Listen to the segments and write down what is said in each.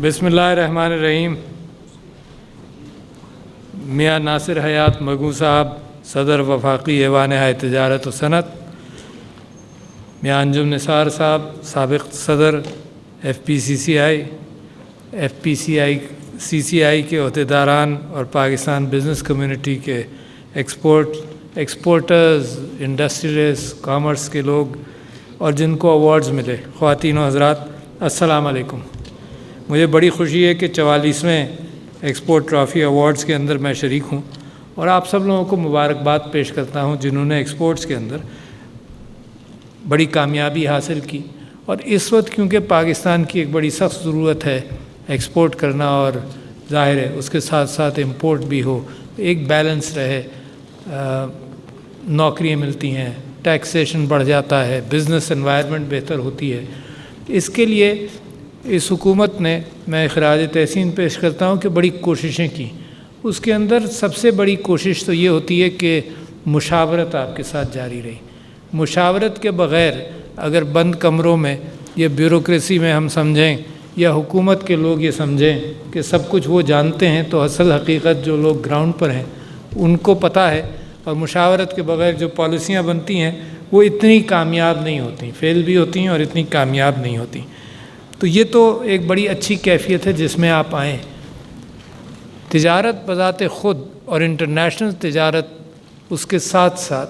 بسم اللہ الرحمن الرحیم۔ میاں ناصر حیات مگو صاحب، صدر وفاقی ایوان ہائے تجارت و صنعت، میاں انجم نثار صاحب، سابق صدر FPCCI CCI کے عہدیداران اور پاکستان بزنس کمیونٹی کے ایکسپورٹرز، انڈسٹریلسٹ، کامرس کے لوگ اور جن کو ایوارڈز ملے، خواتین و حضرات، السلام علیکم۔ مجھے بڑی خوشی ہے کہ 44ویں ایکسپورٹ ٹرافی ایوارڈز کے اندر میں شریک ہوں اور آپ سب لوگوں کو مبارکباد پیش کرتا ہوں جنہوں نے ایکسپورٹس کے اندر بڑی کامیابی حاصل کی۔ اور اس وقت کیونکہ پاکستان کی ایک بڑی سخت ضرورت ہے ایکسپورٹ کرنا، اور ظاہر ہے اس کے ساتھ ساتھ امپورٹ بھی ہو، ایک بیلنس رہے، نوکریاں ملتی ہیں، ٹیکسیشن بڑھ جاتا ہے، بزنس انوائرمنٹ بہتر ہوتی ہے۔ اس کے لیے اس حکومت نے، میں خراج تحسین پیش کرتا ہوں کہ بڑی کوششیں کی۔ اس کے اندر سب سے بڑی کوشش تو یہ ہوتی ہے کہ مشاورت آپ کے ساتھ جاری رہی۔ مشاورت کے بغیر اگر بند کمروں میں یا بیوروکریسی میں ہم سمجھیں یا حکومت کے لوگ یہ سمجھیں کہ سب کچھ وہ جانتے ہیں، تو اصل حقیقت جو لوگ گراؤنڈ پر ہیں ان کو پتہ ہے، اور مشاورت کے بغیر جو پالیسیاں بنتی ہیں وہ اتنی کامیاب نہیں ہوتی، فیل بھی ہوتی ہیں اور اتنی کامیاب نہیں ہوتی۔ تو یہ تو ایک بڑی اچھی کیفیت ہے جس میں آپ آئیں۔ تجارت بذات خود اور انٹرنیشنل تجارت اس کے ساتھ ساتھ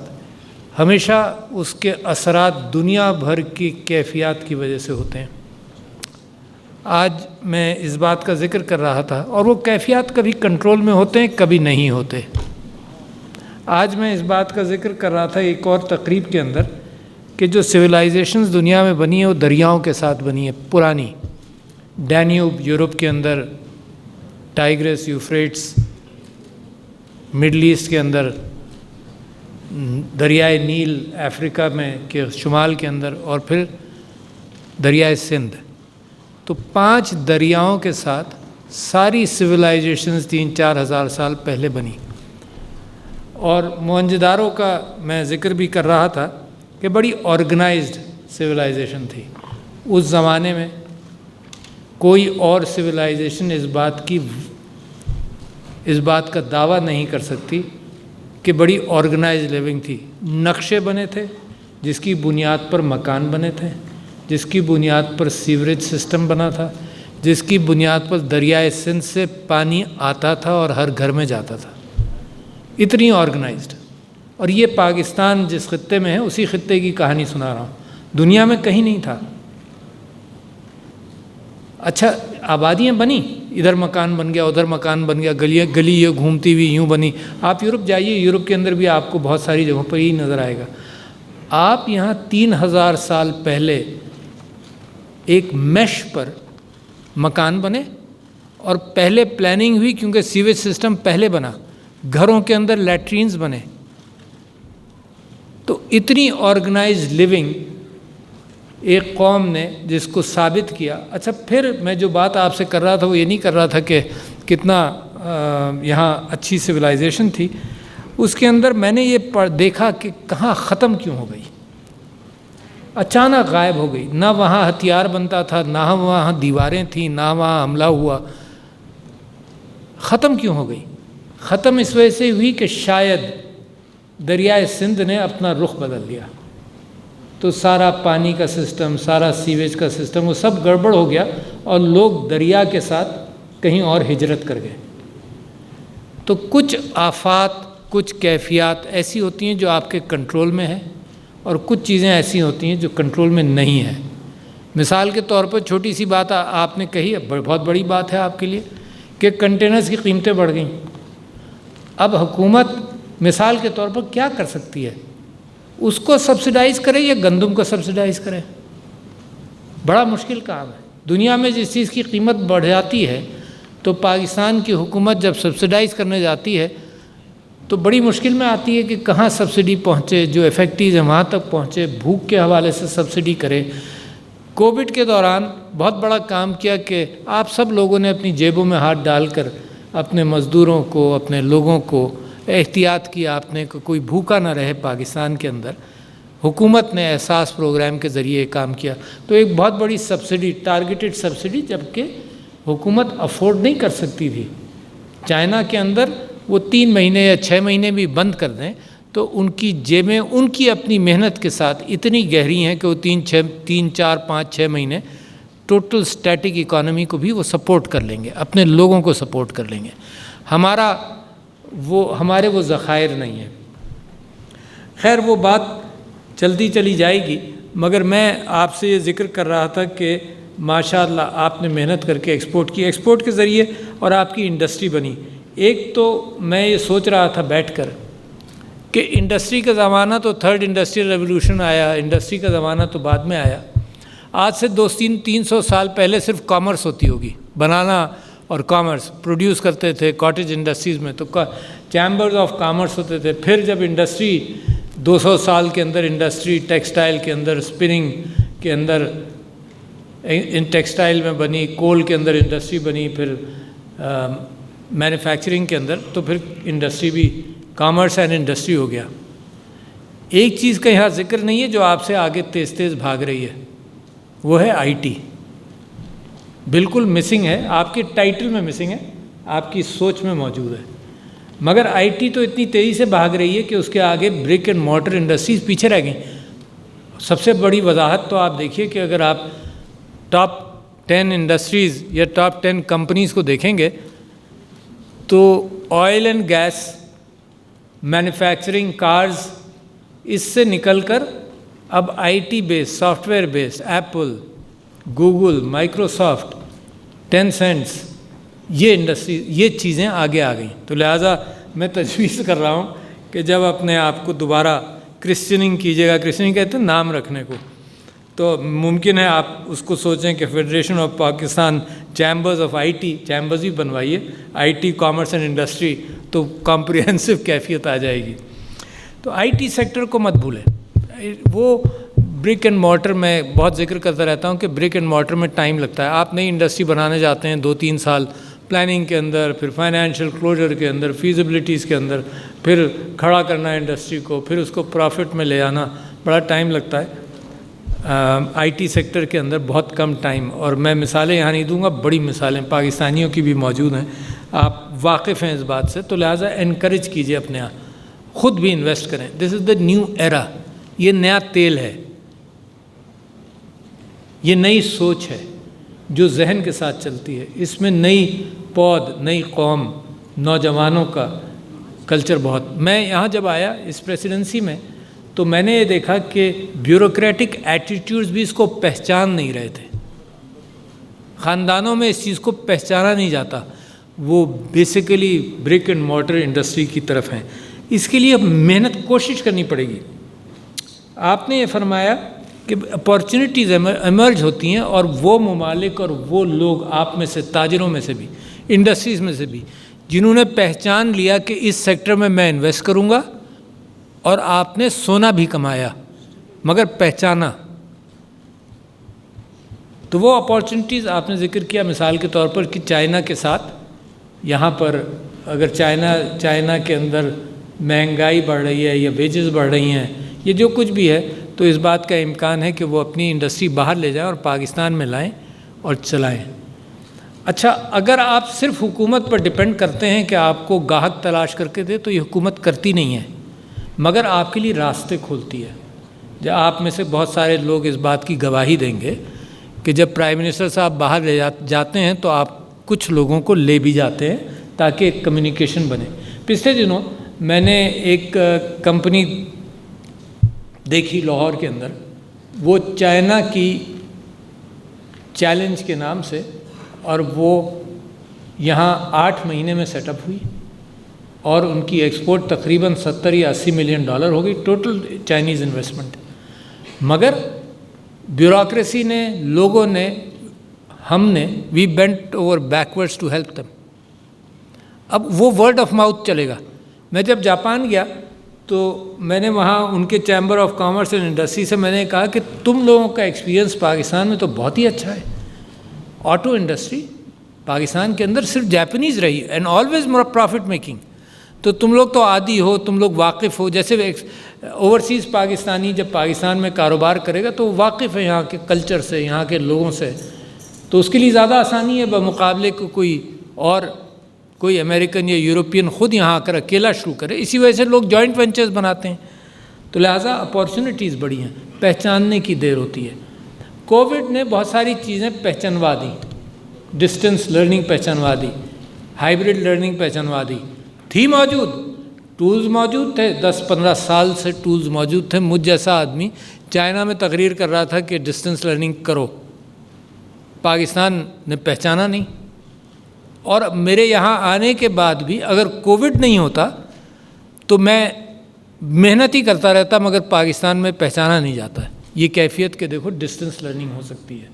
ہمیشہ اس کے اثرات دنیا بھر کی کیفیات کی وجہ سے ہوتے ہیں۔ آج میں اس بات کا ذکر کر رہا تھا، اور وہ کیفیات کبھی کنٹرول میں ہوتے ہیں، کبھی نہیں ہوتے۔ آج میں اس بات کا ذکر کر رہا تھا ایک اور تقریب کے اندر کہ جو سویلائزیشنز دنیا میں بنی ہیں وہ دریاؤں کے ساتھ بنی ہیں، پرانی۔ ڈینیوب یورپ کے اندر، ٹائگرس، یوفریٹس مڈل ایسٹ کے اندر، دریائے نیل افریقہ میں کے شمال کے اندر، اور پھر دریائے سندھ۔ تو 5 دریاؤں کے ساتھ ساری سویلائزیشنز 3-4 ہزار سال پہلے بنی۔ اور موہنجودارو کا میں ذکر بھی کر رہا تھا کہ بڑی آرگنائزڈ سویلائزیشن تھی۔ اس زمانے میں کوئی اور سویلائزیشن اس بات کا دعویٰ نہیں کر سکتی کہ بڑی آرگنائزڈ لیونگ تھی۔ نقشے بنے تھے جس کی بنیاد پر مکان بنے تھے، جس کی بنیاد پر سیوریج سسٹم بنا تھا، جس کی بنیاد پر دریائے سندھ سے پانی آتا تھا اور ہر گھر میں جاتا تھا۔ اتنی آرگنائزڈ۔ اور یہ پاکستان جس خطے میں ہے اسی خطے کی کہانی سنا رہا ہوں، دنیا میں کہیں نہیں تھا۔ اچھا، آبادیاں بنی، ادھر مکان بن گیا، ادھر مکان بن گیا، گلی یہ گھومتی ہوئی یوں بنی۔ آپ یورپ جائیے، یورپ کے اندر بھی آپ کو بہت ساری جگہوں پر یہی نظر آئے گا۔ آپ یہاں 3000 سال پہلے ایک میش پر مکان بنے، اور پہلے پلاننگ ہوئی کیونکہ سیویج سسٹم پہلے بنا، گھروں کے اندر لیٹرینز بنے۔ تو اتنی آرگنائزڈ لیونگ ایک قوم نے جس کو ثابت کیا۔ اچھا، پھر میں جو بات آپ سے کر رہا تھا وہ یہ نہیں کر رہا تھا کہ کتنا یہاں اچھی سویلائزیشن تھی، اس کے اندر میں نے یہ دیکھا کہ کہاں ختم کیوں ہو گئی، اچانک غائب ہو گئی۔ نہ وہاں ہتھیار بنتا تھا، نہ وہاں دیواریں تھیں، نہ وہاں حملہ ہوا۔ ختم کیوں ہو گئی؟ ختم اس وجہ سے ہوئی کہ شاید دریائے سندھ نے اپنا رخ بدل دیا، تو سارا پانی کا سسٹم، سارا سیویج کا سسٹم وہ سب گڑبڑ ہو گیا، اور لوگ دریا کے ساتھ کہیں اور ہجرت کر گئے۔ تو کچھ آفات، کچھ کیفیات ایسی ہوتی ہیں جو آپ کے کنٹرول میں ہیں، اور کچھ چیزیں ایسی ہوتی ہیں جو کنٹرول میں نہیں ہیں۔ مثال کے طور پر چھوٹی سی بات آپ نے کہی ہے، بہت بڑی بات ہے آپ کے لیے، کہ کنٹینرز کی قیمتیں بڑھ گئیں۔ اب حکومت مثال کے طور پر کیا کر سکتی ہے؟ اس کو سبسڈائز کرے یا گندم کو سبسڈائز کرے؟ بڑا مشکل کام ہے۔ دنیا میں جس چیز کی قیمت بڑھ جاتی ہے تو پاکستان کی حکومت جب سبسڈائز کرنے جاتی ہے تو بڑی مشکل میں آتی ہے کہ کہاں سبسڈی پہنچے، جو افیکٹیز ہیں وہاں تک پہنچے، بھوک کے حوالے سے سبسڈی کرے۔ کووڈ کے دوران بہت بڑا کام کیا کہ آپ سب لوگوں نے اپنی جیبوں میں ہاتھ ڈال کر اپنے مزدوروں کو، اپنے لوگوں کو احتیاط کیا آپ نے کہ کوئی بھوکا نہ رہے پاکستان کے اندر۔ حکومت نے احساس پروگرام کے ذریعے کام کیا، تو ایک بہت بڑی سبسڈی، ٹارگیٹڈ سبسڈی، جبکہ حکومت افورڈ نہیں کر سکتی تھی. چائنا کے اندر وہ 3 مہینے یا 6 مہینے بھی بند کر دیں تو ان کی جیبیں ان کی اپنی محنت کے ساتھ اتنی گہری ہیں کہ وہ 3 4 5 6 مہینے ٹوٹل اسٹیٹک اکانومی کو بھی وہ سپورٹ کر لیں گے, اپنے لوگوں کو سپورٹ کر لیں گے. ہمارے وہ ذخائر نہیں ہیں. خیر وہ بات چلتی چلی جائے گی, مگر میں آپ سے یہ ذکر کر رہا تھا کہ ماشاء اللہ آپ نے محنت کر کے ایکسپورٹ کی, ایکسپورٹ کے ذریعے اور آپ کی انڈسٹری بنی. ایک تو میں یہ سوچ رہا تھا بیٹھ کر کہ انڈسٹری کا زمانہ تو 3rd انڈسٹریل ریولوشن آیا, انڈسٹری کا زمانہ تو بعد میں آیا. آج سے 200-300 سال پہلے صرف کامرس ہوتی ہوگی, بنانا اور کامرس پروڈیوس کرتے تھے کاٹیج انڈسٹریز میں, تو چیمبرز آف کامرس ہوتے تھے. پھر جب انڈسٹری 200 سال کے اندر انڈسٹری ٹیکسٹائل کے اندر, اسپننگ کے اندر ان ٹیکسٹائل میں بنی, کول کے اندر انڈسٹری بنی, پھر مینوفیکچرنگ کے اندر, تو پھر انڈسٹری بھی کامرس اینڈ انڈسٹری ہو گیا. ایک چیز کا یہاں ذکر نہیں ہے جو آپ سے آگے تیز تیز بھاگ رہی ہے, وہ ہے آئی ٹی. بالکل مسنگ ہے, آپ کے ٹائٹل میں مسنگ ہے, آپ کی سوچ میں موجود ہے, مگر آئی ٹی تو اتنی تیزی سے بھاگ رہی ہے کہ اس کے آگے برک اینڈ مورٹر انڈسٹریز پیچھے رہ گئیں. سب سے بڑی وضاحت تو آپ دیکھیے کہ اگر آپ ٹاپ 10 انڈسٹریز یا ٹاپ 10 کمپنیز کو دیکھیں گے تو oil and gas, manufacturing, cars, اس سے نکل کر اب I T base, software base, Apple, Google, Microsoft, Tencents, یہ انڈسٹری, یہ چیزیں آگے آ گئیں. تو لہٰذا میں تجویز کر رہا ہوں کہ جب اپنے آپ کو دوبارہ کرسچننگ کیجیے گا, کرسچننگ کہتے ہیں نام رکھنے کو, تو ممکن ہے آپ اس کو سوچیں کہ federation of Pakistan chambers of I T, chambers ہی بنوائیے, I T, commerce and industry, تو کمپریہنسو کیفیت آ جائے گی. تو آئی ٹی سیکٹر کو مت بھولیں. وہ برک اینڈ مورٹر میں بہت ذکر کرتا رہتا ہوں کہ برک اینڈ مورٹر میں ٹائم لگتا ہے. آپ نئی انڈسٹری بنانے جاتے ہیں 2-3 سال پلاننگ کے اندر, پھر فائنینشیل کلوجر کے اندر, فیزیبلٹیز کے اندر, پھر کھڑا کرنا انڈسٹری کو, پھر اس کو پروفٹ میں لے آنا, بڑا ٹائم لگتا ہے. آئی ٹی سیکٹر کے اندر بہت کم ٹائم, اور میں مثالیں یہاں نہیں دوں گا, بڑی مثالیں پاکستانیوں کی بھی موجود ہیں, آپ واقف ہیں اس بات سے. تو لہٰذا انکریج کیجیے اپنے آپ, خود بھی انویسٹ کریں. دس از دا نیو ایرا, یہ نیا تیل ہے, یہ نئی سوچ ہے جو ذہن کے ساتھ چلتی ہے. اس میں نئی پود, نئی قوم, نوجوانوں کا کلچر بہت. میں یہاں جب آیا اس پریسیڈنسی میں تو میں نے یہ دیکھا کہ بیوروکریٹک ایٹیٹیوڈز بھی اس کو پہچان نہیں رہے تھے. خاندانوں میں اس چیز کو پہچانا نہیں جاتا, وہ basically brick and mortar industry کی طرف ہیں. اس کے لیے محنت کوشش کرنی پڑے گی. آپ نے یہ فرمایا کہ اپارچونیٹیز ایمرج ہوتی ہیں, اور وہ ممالک اور وہ لوگ آپ میں سے, تاجروں میں سے بھی, انڈسٹریز میں سے بھی, جنہوں نے پہچان لیا کہ اس سیکٹر میں انویسٹ کروں گا, اور آپ نے سونا بھی کمایا مگر پہچانا, تو وہ اپارچونیٹیز آپ نے ذکر کیا مثال کے طور پر کہ چائنا کے ساتھ یہاں پر اگر چائنا کے اندر مہنگائی بڑھ رہی ہے یا ویجز بڑھ رہی ہیں, یہ جو کچھ بھی ہے, تو اس بات کا امکان ہے کہ وہ اپنی انڈسٹری باہر لے جائیں اور پاکستان میں لائیں اور چلائیں. اچھا, اگر آپ صرف حکومت پر ڈپینڈ کرتے ہیں کہ آپ کو گاہک تلاش کر کے دے, تو یہ حکومت کرتی نہیں ہے, مگر آپ کے لیے راستے کھولتی ہے. جب آپ میں سے بہت سارے لوگ اس بات کی گواہی دیں گے کہ جب پرائم منسٹر صاحب باہر لے جاتے ہیں تو آپ کچھ لوگوں کو لے بھی جاتے ہیں تاکہ ایک کمیونیکیشن بنے. پچھلے دنوں میں نے ایک کمپنی دیکھی لاہور کے اندر, وہ چائنا کی چیلنج کے نام سے, اور وہ یہاں 8 مہینے میں سیٹ اپ ہوئی, اور ان کی ایکسپورٹ تقریباً 70 یا 80 ملین ڈالر ہو گئی ٹوٹل چائنیز انویسٹمنٹ. مگر بیوروکریسی نے, لوگوں نے, ہم نے, we bent over backwards to help them. اب وہ ورڈ آف ماؤتھ چلے گا. میں جب جاپان گیا تو میں نے وہاں ان کے chamber of commerce and industry سے میں نے کہا کہ تم لوگوں کا ایکسپیرینس پاکستان میں تو بہت ہی اچھا ہے. آٹو انڈسٹری پاکستان کے اندر صرف جاپنیز رہی and always more profit making, تو تم لوگ تو عادی ہو, تم لوگ واقف ہو. جیسے اوورسیز پاکستانی جب پاکستان میں کاروبار کرے گا تو واقف ہے یہاں کے کلچر سے, یہاں کے لوگوں سے. تو اس کے لیے زیادہ آسانی ہے بمقابلے کو کوئی امریکن یا یورپین خود یہاں آ کر اکیلا شروع کرے. اسی وجہ سے لوگ جوائنٹ وینچرز بناتے ہیں. تو لہٰذا اپارچونیٹیز بڑی ہیں, پہچاننے کی دیر ہوتی ہے. کووڈ نے بہت ساری چیزیں پہچانوا دیں. ڈسٹنس لرننگ پہچانوا دی, ہائیبرڈ لرننگ پہچانوا دی. تھی موجود, ٹولز موجود تھے, 10-15 سال سے ٹولز موجود تھے. مجھ جیسا آدمی چائنا میں تقریر کر رہا تھا کہ ڈسٹنس لرننگ کرو, پاکستان نے پہچانا نہیں. اور میرے یہاں آنے کے بعد بھی اگر کووڈ نہیں ہوتا تو میں محنت ہی کرتا رہتا, مگر پاکستان میں پہچانا نہیں جاتا ہے یہ کیفیت کہ دیکھو ڈسٹنس لرننگ ہو سکتی ہے.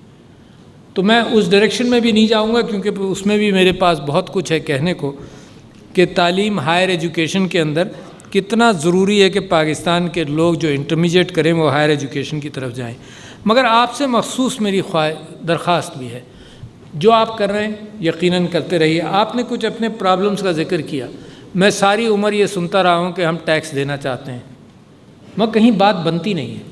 تو میں اس ڈائریکشن میں بھی نہیں جاؤں گا, کیونکہ اس میں بھی میرے پاس بہت کچھ ہے کہنے کو کہ تعلیم ہائر ایجوکیشن کے اندر کتنا ضروری ہے کہ پاکستان کے لوگ جو انٹرمیڈیٹ کریں وہ ہائر ایجوکیشن کی طرف جائیں. مگر آپ سے مخصوص میری درخواست بھی ہے, جو آپ کر رہے ہیں یقیناً کرتے رہیے. آپ نے کچھ اپنے پرابلمس کا ذکر کیا. میں ساری عمر یہ سنتا رہا ہوں کہ ہم ٹیکس دینا چاہتے ہیں, مگر کہیں بات بنتی نہیں ہے.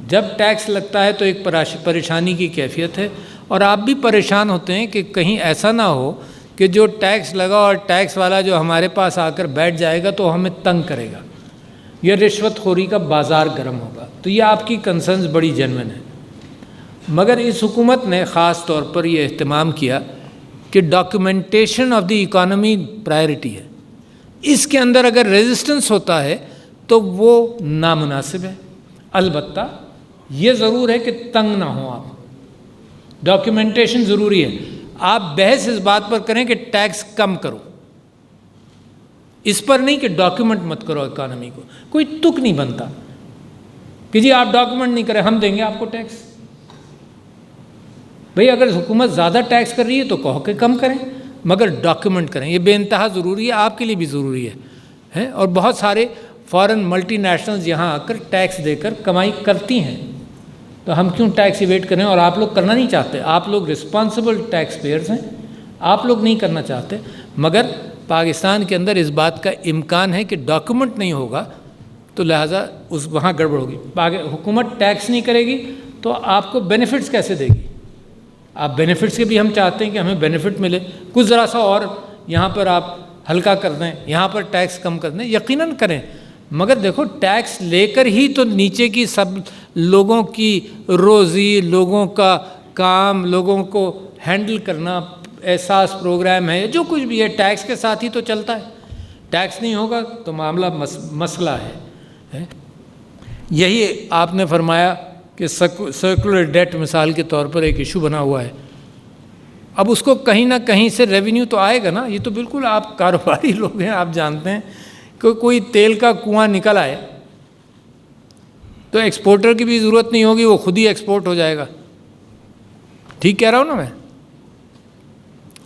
جب ٹیکس لگتا ہے تو ایک پریشانی کی کیفیت ہے, اور آپ بھی پریشان ہوتے ہیں کہ کہیں ایسا نہ ہو کہ جو ٹیکس لگا اور ٹیکس والا جو ہمارے پاس آ کر بیٹھ جائے گا تو ہمیں تنگ کرے گا, یہ رشوت خوری کا بازار گرم ہوگا. تو یہ آپ کی کنسرنز بڑی جینوئن ہے. مگر اس حکومت نے خاص طور پر یہ اہتمام کیا کہ documentation of the economy priority ہے. اس کے اندر اگر ریزسٹنس ہوتا ہے تو وہ نامناسب ہے. البتہ یہ ضرور ہے کہ تنگ نہ ہوں آپ, ڈاکیومنٹیشن ضروری ہے. آپ بحث اس بات پر کریں کہ ٹیکس کم کرو, اس پر نہیں کہ ڈاکیومنٹ مت کرو اکانومی کو. کوئی تک نہیں بنتا کہ جی آپ ڈاکیومنٹ نہیں کریں ہم دیں گے آپ کو ٹیکس. بھئی اگر حکومت زیادہ ٹیکس کر رہی ہے تو کہو کہ کم کریں, مگر ڈاکیومنٹ کریں. یہ بے انتہا ضروری ہے, آپ کے لیے بھی ضروری ہے. اور بہت سارے فارن ملٹی نیشنلز یہاں آ کر ٹیکس دے کر کمائی کرتی ہیں, تو ہم کیوں ٹیکس ایویٹ کریں؟ اور آپ لوگ کرنا نہیں چاہتے, آپ لوگ رسپانسبل ٹیکس پیئرز ہیں, آپ لوگ نہیں کرنا چاہتے. مگر پاکستان کے اندر اس بات کا امکان ہے کہ ڈاکیومنٹ نہیں ہوگا تو لہٰذا وہاں گڑبڑ ہوگی. حکومت ٹیکس نہیں کرے گی تو آپ کو بینیفٹس کیسے دے گی؟ آپ بینیفٹس کے بھی ہم چاہتے ہیں کہ ہمیں بینیفٹ ملے, کچھ ذرا سا اور یہاں پر آپ ہلکا کر دیں, یہاں پر ٹیکس کم کر دیں, یقیناً کریں. مگر دیکھو ٹیکس لے کر ہی تو نیچے کی سب لوگوں کی روزی, لوگوں کا کام, لوگوں کو ہینڈل کرنا, احساس پروگرام ہے, جو کچھ بھی ہے ٹیکس کے ساتھ ہی تو چلتا ہے. ٹیکس نہیں ہوگا تو معاملہ مسئلہ ہے. یہی آپ نے فرمایا کہ سرکولر ڈیٹ مثال کے طور پر ایک ایشو بنا ہوا ہے. اب اس کو کہیں نہ کہیں سے ریونیو تو آئے گا نا. یہ تو بالکل آپ کاروباری لوگ ہیں, آپ جانتے ہیں کہ کوئی تیل کا کنواں نکل آئے تو ایکسپورٹر کی بھی ضرورت نہیں ہوگی, وہ خود ہی ایکسپورٹ ہو جائے گا. ٹھیک کہہ رہا ہوں نا میں؟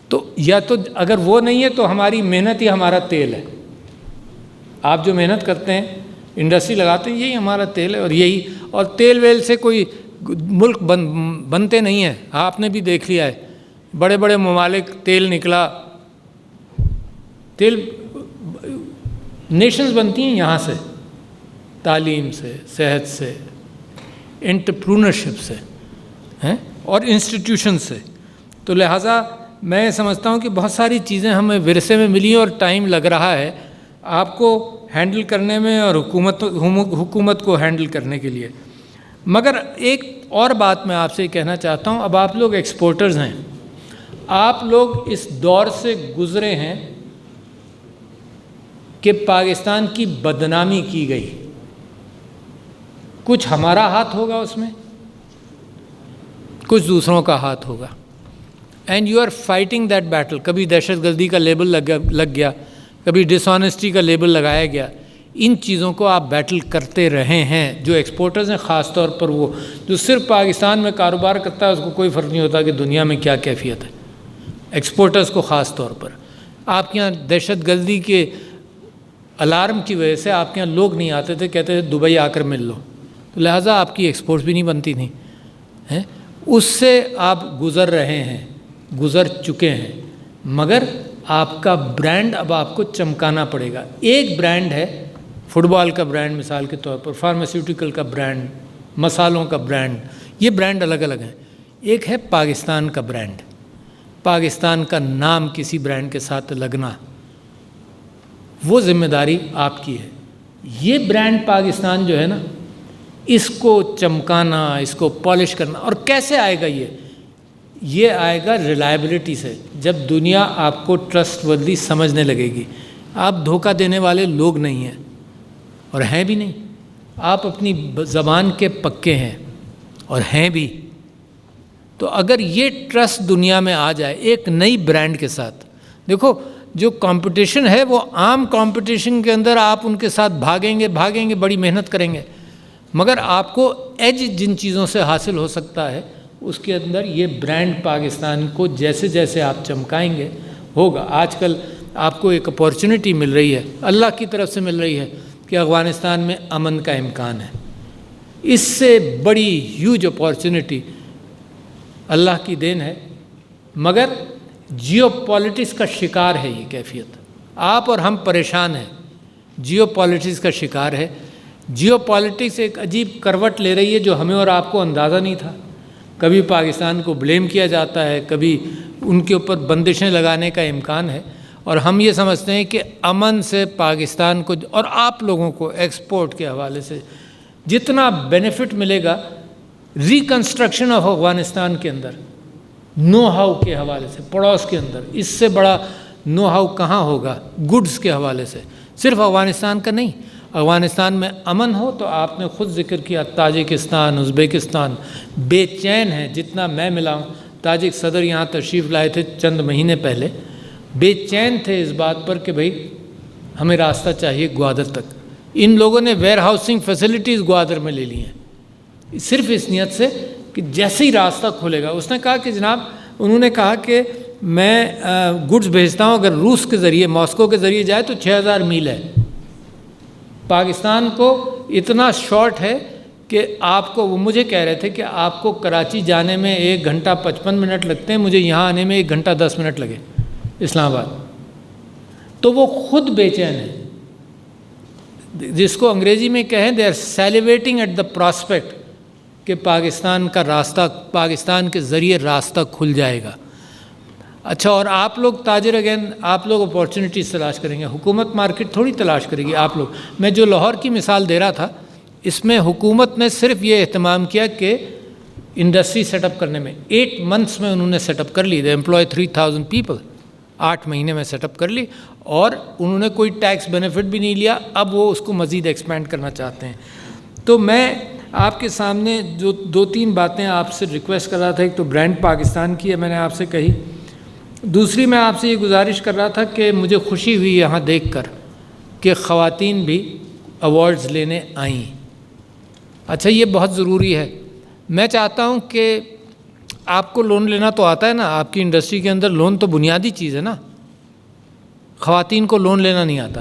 تو یا تو اگر وہ نہیں ہے تو ہماری محنت ہی ہمارا تیل ہے. آپ جو محنت کرتے ہیں, انڈسٹری لگاتے ہیں, یہی ہمارا تیل ہے. اور تیل ویل سے کوئی ملک بنتے نہیں ہیں. آپ نے بھی دیکھ لیا ہے, بڑے بڑے ممالک تیل نکلا, تیل نیشنز بنتی ہیں یہاں سے, تعلیم سے, صحت سے, انٹرپرونرشپ سے اور انسٹیٹیوشن سے. تو لہٰذا میں سمجھتا ہوں کہ بہت ساری چیزیں ہمیں ورثے میں ملی اور ٹائم لگ رہا ہے آپ کو ہینڈل کرنے میں اور حکومت کو ہینڈل کرنے کے لیے. مگر ایک اور بات میں آپ سے کہنا چاہتا ہوں, اب آپ لوگ ایکسپورٹرز ہیں, آپ لوگ اس دور سے گزرے ہیں کہ پاکستان کی بدنامی کی گئی. کچھ ہمارا ہاتھ ہوگا اس میں, کچھ دوسروں کا ہاتھ ہوگا. And you are fighting that battle. کبھی دہشت گردی کا لیبل لگ گیا, کبھی ڈس آنیسٹی کا لیبل لگایا گیا. ان چیزوں کو آپ بیٹل کرتے رہے ہیں. جو ایکسپورٹرز ہیں, خاص طور پر وہ جو صرف پاکستان میں کاروبار کرتا ہے, اس کو کوئی فرق نہیں ہوتا کہ دنیا میں کیا کیفیت ہے. ایکسپورٹرز کو خاص طور پر, آپ کے یہاں دہشت گردی کے الارم کی وجہ سے آپ کے یہاں لوگ نہیں آتے تھے, کہتے تھے دبئی آ کر مل لو, تو لہٰذا آپ کی ایکسپورٹس بھی نہیں بنتی تھیں. اس سے آپ گزر رہے ہیں, گزر چکے ہیں. مگر آپ کا برانڈ اب آپ کو چمکانا پڑے گا. ایک برانڈ ہے فٹ بال کا برانڈ مثال کے طور پر, فارماسیوٹیکل کا برانڈ, مسالوں کا برانڈ, یہ برانڈ الگ الگ ہیں. ایک ہے پاکستان کا برانڈ، پاکستان کا نام کسی برانڈ کے ساتھ لگنا، وہ ذمہ داری آپ کی ہے۔ یہ برانڈ پاکستان جو ہے نا، اس کو چمکانا، اس کو پالش کرنا، اور کیسے آئے گا یہ آئے گا ریلائبلٹی سے۔ جب دنیا آپ کو ٹرسٹ وردی سمجھنے لگے گی، آپ دھوکہ دینے والے لوگ نہیں ہیں اور ہیں بھی نہیں، آپ اپنی زبان کے پکے ہیں اور ہیں بھی۔ تو اگر یہ ٹرسٹ دنیا میں آ جائے ایک نئی برانڈ کے ساتھ، دیکھو جو کمپٹیشن ہے وہ عام کمپٹیشن کے اندر آپ ان کے ساتھ بھاگیں گے، بڑی محنت کریں گے، مگر آپ کو ایج جن چیزوں سے حاصل ہو سکتا ہے اس کے اندر یہ برانڈ پاکستان کو جیسے جیسے آپ چمکائیں گے ہوگا۔ آج کل آپ کو ایک اپورچونٹی مل رہی ہے، اللہ کی طرف سے مل رہی ہے کہ افغانستان میں امن کا امکان ہے۔ اس سے بڑی ہیوج اپورچونٹی اللہ کی دین ہے، مگر جیو پالیٹکس کا شکار ہے یہ کیفیت۔ آپ اور ہم پریشان ہیں، جیو پالیٹکس کا شکار ہے۔ جیو پالیٹکس ایک عجیب کروٹ لے رہی ہے جو ہمیں اور آپ کو اندازہ نہیں تھا۔ کبھی پاکستان کو بلیم کیا جاتا ہے، کبھی ان کے اوپر بندشیں لگانے کا امکان ہے، اور ہم یہ سمجھتے ہیں کہ امن سے پاکستان کو اور آپ لوگوں کو ایکسپورٹ کے حوالے سے جتنا بینیفٹ ملے گا ریکنسٹرکشن آف افغانستان کے اندر، نو ہاؤ کے حوالے سے، پڑوس کے اندر اس سے بڑا نو ہاؤ کہاں ہوگا گڈز کے حوالے سے، صرف افغانستان کا نہیں۔ افغانستان میں امن ہو تو آپ نے خود ذکر کیا، تاجکستان، ازبیکستان بے چین ہے، جتنا میں ملا ہوں۔ تاجک صدر یہاں تشریف لائے تھے چند مہینے پہلے، بے چین تھے اس بات پر کہ بھئی ہمیں راستہ چاہیے گوادر تک۔ ان لوگوں نے ویئر ہاؤسنگ فیسلٹیز گوادر میں لے لی ہیں، صرف اس نیت سے کہ جیسے ہی راستہ کھولے گا۔ اس نے کہا کہ جناب، انہوں نے کہا کہ میں گڈز بھیجتا ہوں، اگر روس کے ذریعے، ماسکو کے ذریعے جائے تو 6000 میل ہے، پاکستان کو اتنا شارٹ ہے کہ آپ کو، وہ مجھے کہہ رہے تھے کہ آپ کو کراچی جانے میں 1 گھنٹہ 55 منٹ لگتے ہیں، مجھے یہاں آنے میں 1 گھنٹہ 10 منٹ لگے اسلام آباد۔ تو وہ خود بے چین ہے، جس کو انگریزی میں کہیں they are celebrating at the prospect کہ پاکستان کا راستہ، پاکستان کے ذریعے راستہ کھل جائے گا۔ اچھا، اور آپ لوگ تاجر، اگین آپ لوگ اپورچونیٹیز تلاش کریں گے، حکومت مارکیٹ تھوڑی تلاش کرے گی۔ آپ لوگ، میں جو لاہور کی مثال دے رہا تھا، اس میں حکومت نے صرف یہ اہتمام کیا کہ انڈسٹری سیٹ اپ کرنے میں 8 منتھس میں انہوں نے سیٹ اپ کر لی، دے امپلوائے 3000 پیپل، 8 مہینے میں سیٹ اپ کر لی، اور انہوں نے کوئی ٹیکس بینیفٹ بھی نہیں لیا۔ اب وہ اس کو مزید ایکسپینڈ کرنا چاہتے ہیں۔ تو میں آپ کے سامنے جو 2-3 باتیں آپ سے ریکویسٹ کر رہا تھا، ایک تو برانڈ پاکستان کی ہے، میں نے آپ سے کہی۔ دوسری میں آپ سے یہ گزارش کر رہا تھا کہ مجھے خوشی ہوئی یہاں دیکھ کر کہ خواتین بھی ایوارڈز لینے آئیں۔ اچھا، یہ بہت ضروری ہے۔ میں چاہتا ہوں کہ آپ کو لون لینا تو آتا ہے نا، آپ کی انڈسٹری کے اندر لون تو بنیادی چیز ہے نا۔ خواتین کو لون لینا نہیں آتا،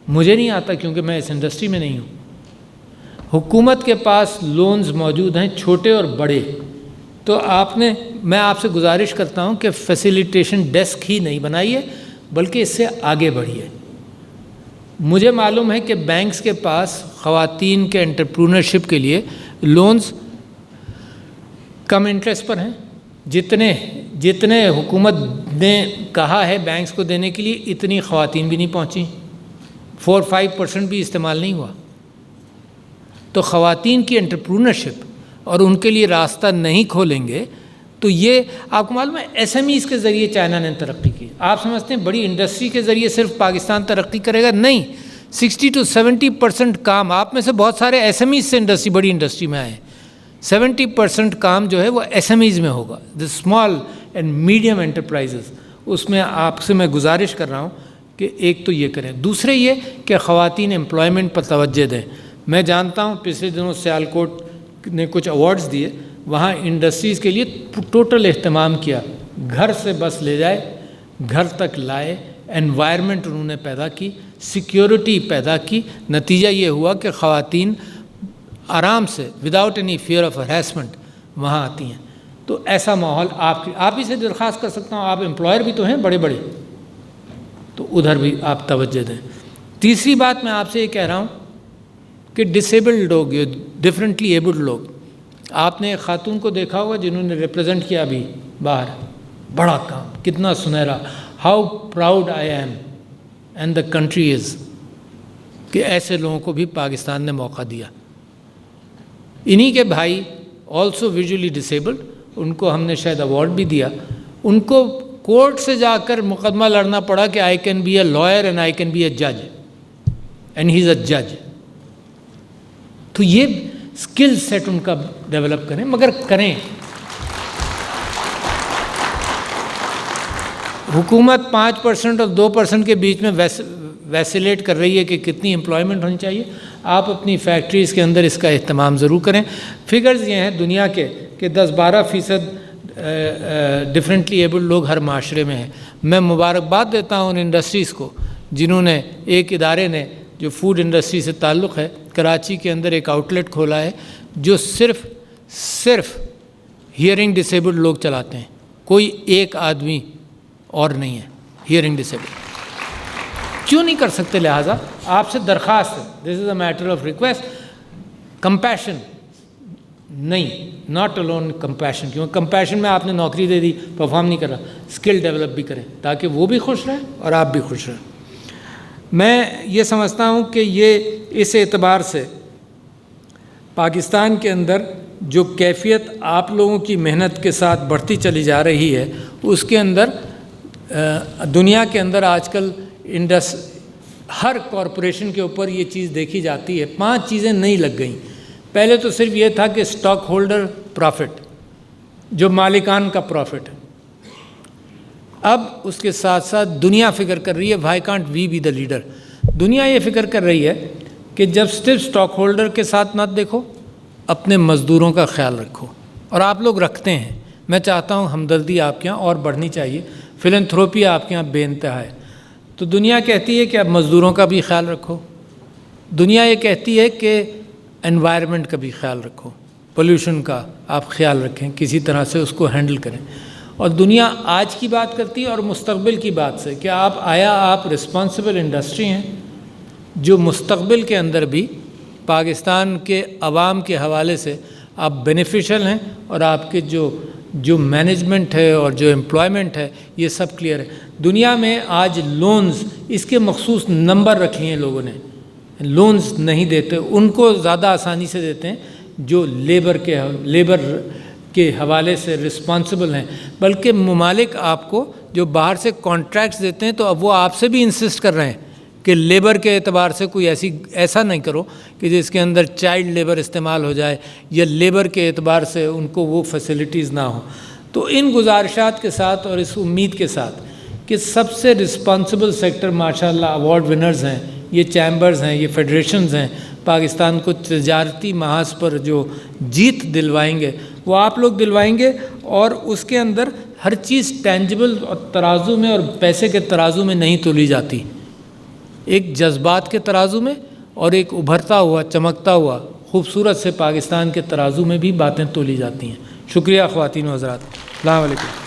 مجھے نہیں آتا کیونکہ میں اس انڈسٹری میں نہیں ہوں۔ حکومت کے پاس لونز موجود ہیں، چھوٹے اور بڑے۔ تو میں آپ سے گزارش کرتا ہوں کہ فیسیلیٹیشن ڈیسک ہی نہیں بنائیے، بلکہ اس سے آگے بڑھیے۔ مجھے معلوم ہے کہ بینکس کے پاس خواتین کے انٹرپرونرشپ کے لیے لونز کم انٹرسٹ پر ہیں، جتنے حکومت نے کہا ہے بینکس کو دینے کے لیے، اتنی خواتین بھی نہیں پہنچیں، 4-5% بھی استعمال نہیں ہوا۔ تو خواتین کی انٹرپرونرشپ اور ان کے لیے راستہ نہیں کھولیں گے تو یہ آپ کو معلوم ہے ایس ایم ایز کے ذریعے چائنا نے ترقی کی۔ آپ سمجھتے ہیں بڑی انڈسٹری کے ذریعے صرف پاکستان ترقی کرے گا؟ نہیں، 60-70% کام، آپ میں سے بہت سارے ایس ایم ایز سے بڑی انڈسٹری میں آئے ہیں، 70% کام جو ہے وہ ایس ایم ایز میں ہوگا، the small and medium enterprises. اس میں آپ سے میں گزارش کر رہا ہوں کہ ایک تو یہ کریں، دوسرے یہ کہ خواتین امپلائمنٹ پر توجہ دیں۔ میں جانتا ہوں پچھلے دنوں سیالکوٹ نے کچھ ایوارڈز دیے، وہاں انڈسٹریز کے لیے ٹوٹل اہتمام کیا، گھر سے بس لے جائے، گھر تک لائے، انوائرمنٹ انہوں نے پیدا کی، سیکیورٹی پیدا کی۔ نتیجہ یہ ہوا کہ خواتین آرام سے without any fear of harassment وہاں آتی ہیں۔ تو ایسا ماحول آپ ہی سے درخواست کر سکتا ہوں، آپ امپلائر بھی تو ہیں بڑے بڑے، تو ادھر بھی آپ توجہ دیں۔ تیسری بات میں آپ سے یہ کہہ رہا ہوں کہ ڈسیبلڈ لوگ، ڈفرینٹلی ایبلڈ لوگ، آپ نے ایک خاتون کو دیکھا ہوگا جنہوں نے ریپرزینٹ کیا ابھی باہر، بڑا کام، کتنا سنہرا، how proud I am and the country is کہ ایسے لوگوں کو بھی پاکستان نے موقع دیا۔ انہی کے بھائی آلسو ویژولی ڈسیبلڈ، ان کو ہم نے شاید ایوارڈ بھی دیا، ان کو کورٹ سے جا کر مقدمہ لڑنا پڑا کہ I can be a lawyer and I can be a جج اینڈ ہی از اے جج۔ تو یہ اسکل سیٹ ان کا ڈیولپ کریں، مگر کریں۔ حکومت 5% اور 2% کے بیچ میں ویسیلیٹ کر رہی ہے کہ کتنی امپلائمنٹ ہونی چاہیے۔ آپ اپنی فیکٹریز کے اندر اس کا اہتمام ضرور کریں۔ فگرز یہ ہیں دنیا کے کہ 10-12% ڈفرینٹلی ایبلڈ لوگ ہر معاشرے میں ہیں۔ میں مبارکباد دیتا ہوں ان انڈسٹریز کو جنہوں نے، ایک ادارے نے جو فوڈ انڈسٹری سے تعلق ہے، کراچی کے اندر ایک آؤٹ لیٹ کھولا ہے جو صرف ہیئرنگ ڈسیبلڈ لوگ چلاتے ہیں، کوئی ایک آدمی اور نہیں ہے ہیئرنگ ڈسیبلڈ۔ کیوں نہیں کر سکتے؟ لہٰذا آپ سے درخواست ہے، this is a matter of request, compassion نہیں، ناٹ الون کمپیشن، کیونکہ کمپیشن میں آپ نے نوکری دے دی، پرفارم نہیں کر رہا، اسکل ڈیولپ بھی کریں تاکہ وہ بھی خوش رہیں اور آپ بھی خوش رہیں۔ میں یہ سمجھتا ہوں کہ یہ اس اعتبار سے پاکستان کے اندر جو کیفیت آپ لوگوں کی محنت کے ساتھ بڑھتی چلی جا رہی ہے، اس کے اندر دنیا کے اندر آج کل ہر کارپوریشن کے اوپر یہ چیز دیکھی جاتی ہے۔ 5 چیزیں نئی لگ گئیں۔ پہلے تو صرف یہ تھا کہ اسٹاک ہولڈر پروفٹ، جو مالکان کا پروفٹ ہے، اب اس کے ساتھ ساتھ دنیا فکر کر رہی ہے why can't we be the leader. دنیا یہ فکر کر رہی ہے کہ جب صرف اسٹاک ہولڈر کے ساتھ مت دیکھو، اپنے مزدوروں کا خیال رکھو، اور آپ لوگ رکھتے ہیں۔ میں چاہتا ہوں ہمدردی آپ کے یہاں اور بڑھنی چاہیے، فلنتھروپی آپ کے یہاں بے انتہا ہے۔ تو دنیا کہتی ہے کہ اب مزدوروں کا بھی خیال رکھو، دنیا یہ کہتی ہے کہ انوائرمنٹ کا بھی خیال رکھو، پولیوشن کا آپ خیال رکھیں، کسی طرح سے اس کو ہینڈل کریں۔ اور دنیا آج کی بات کرتی ہے اور مستقبل کی بات سے کہ آپ رسپانسبل انڈسٹری ہیں جو مستقبل کے اندر بھی پاکستان کے عوام کے حوالے سے آپ بینیفیشل ہیں، اور آپ کے جو مینجمنٹ ہے اور جو امپلائمنٹ ہے یہ سب کلیئر ہے۔ دنیا میں آج لونز، اس کے مخصوص نمبر رکھ لیے ہیں لوگوں نے، لونز نہیں دیتے، ان کو زیادہ آسانی سے دیتے ہیں جو لیبر کے حوالے سے رسپانسبل ہیں۔ بلکہ ممالک آپ کو جو باہر سے کانٹریکٹس دیتے ہیں تو اب وہ آپ سے بھی انسسٹ کر رہے ہیں کہ لیبر کے اعتبار سے کوئی ایسا نہیں کرو کہ جس کے اندر چائلڈ لیبر استعمال ہو جائے، یا لیبر کے اعتبار سے ان کو وہ فیسلٹیز نہ ہوں۔ تو ان گزارشات کے ساتھ اور اس امید کے ساتھ کہ سب سے رسپانسبل سیکٹر ماشاءاللہ ایوارڈ ونرز ہیں، یہ چیمبرز ہیں، یہ فیڈریشنز ہیں، پاکستان کو تجارتی محاذ پر جو جیت دلوائیں گے وہ آپ لوگ دلوائیں گے، اور اس کے اندر ہر چیز ٹینجبل اور ترازو میں اور پیسے کے ترازو میں نہیں تولی جاتی، ایک جذبات کے ترازو میں اور ایک ابھرتا ہوا چمکتا ہوا خوبصورت سے پاکستان کے ترازو میں بھی باتیں تولی جاتی ہیں۔ شکریہ خواتین و حضرات، السلام علیکم۔